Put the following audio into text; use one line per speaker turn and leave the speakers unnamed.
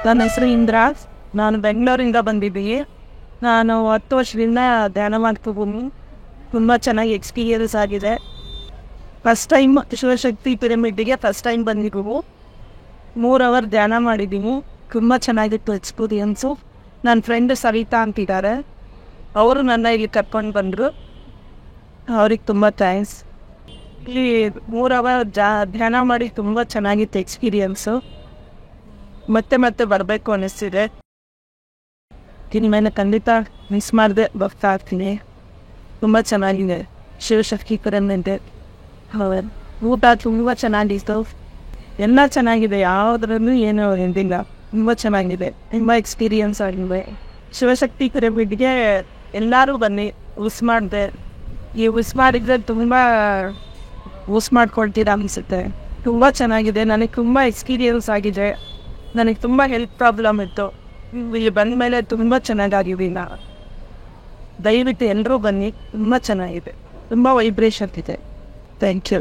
ನನ್ನ ಹೆಸರು ಇಂದ್ರ. ನಾನು ಬೆಂಗಳೂರಿಂದ ಬಂದಿದ್ದೀನಿ. ನಾನು 10 ವರ್ಷದಿಂದ ಧ್ಯಾನ ಮಾಡ್ತಿದ್ದೀನಿ. ತುಂಬ ಚೆನ್ನಾಗಿ ಎಕ್ಸ್ಪೀರಿಯನ್ಸ್ ಆಗಿದೆ. ಫಸ್ಟ್ ಟೈಮ್ ಶಿವಶಕ್ತಿ ಪಿರಮಿಡ್ಗೆ ಫಸ್ಟ್ ಟೈಮ್ ಬಂದಿದ್ದೀವಿ. 3 ಅವರ್ ಧ್ಯಾನ ಮಾಡಿದ್ದೀನಿ. ತುಂಬ ಚೆನ್ನಾಗಿತ್ತು ಎಕ್ಸ್ಪೀರಿಯನ್ಸು. ನನ್ನ ಫ್ರೆಂಡ್ ಸವಿತಾ ಅಂತಿದ್ದಾರೆ, ಅವರು ನನ್ನ ಇಲ್ಲಿ ಕರ್ಕೊಂಡು ಬಂದರು. ಅವ್ರಿಗೆ ತುಂಬ ಥ್ಯಾಂಕ್ಸ್. ಇಲ್ಲಿ 3 ಅವರ್ ಧ್ಯಾನ ಮಾಡಿ ತುಂಬ ಚೆನ್ನಾಗಿತ್ತು ಎಕ್ಸ್ಪೀರಿಯನ್ಸು. ಮತ್ತೆ ಮತ್ತೆ ಬರಬೇಕು ಅನ್ನಿಸ್ತಿದೆ. ಮೇಲೆ ಖಂಡಿತ ಮಿಸ್ ಮಾಡದೆ ಬರ್ತಾ ಇರ್ತೀನಿ. ತುಂಬ ಚೆನ್ನಾಗಿದೆ ಶಿವಶಕ್ತಿ ಪಿರಮಿಡ್. ಊಟ ತುಂಬ ಚೆನ್ನಾಗಿತ್ತು. ಎಲ್ಲ ಚೆನ್ನಾಗಿದೆ, ಯಾವುದ್ರಲ್ಲೂ ಏನೂ ಎಂದಿಲ್ಲ. ತುಂಬ ಚೆನ್ನಾಗಿದೆ, ತುಂಬ ಎಕ್ಸ್ಪೀರಿಯನ್ಸ್ ಆಗಿದೆ. ಶಿವಶಕ್ತಿ ಪಿರಮಿಡ್ಗೆ ಎಲ್ಲರೂ ಬನ್ನಿ. ಯೂಸ್ ಮಾಡಿದೆ, ಈ ಯೂಸ್ ಮಾಡಿದರೆ ತುಂಬ ಯೂಸ್ ಮಾಡ್ಕೊಳ್ತೀರಾ ಅನಿಸುತ್ತೆ. ತುಂಬ ಚೆನ್ನಾಗಿದೆ. ನನಗೆ ತುಂಬ ಎಕ್ಸ್ಪೀರಿಯನ್ಸ್ ಆಗಿದೆ. ನನಗೆ ತುಂಬ ಹೆಲ್ತ್ ಪ್ರಾಬ್ಲಮ್ ಇತ್ತು. ಇಲ್ಲಿ ಬಂದ ಮೇಲೆ ತುಂಬ ಚೆನ್ನಾಗಿದ್ದೀನಿ. ದಯವಿಟ್ಟು ಎಲ್ಲರೂ ಬನ್ನಿ, ತುಂಬ ಚೆನ್ನಾಗಿದೆ. ತುಂಬ ವೈಬ್ರೇಷನ್ ಇದೆ. Thank you.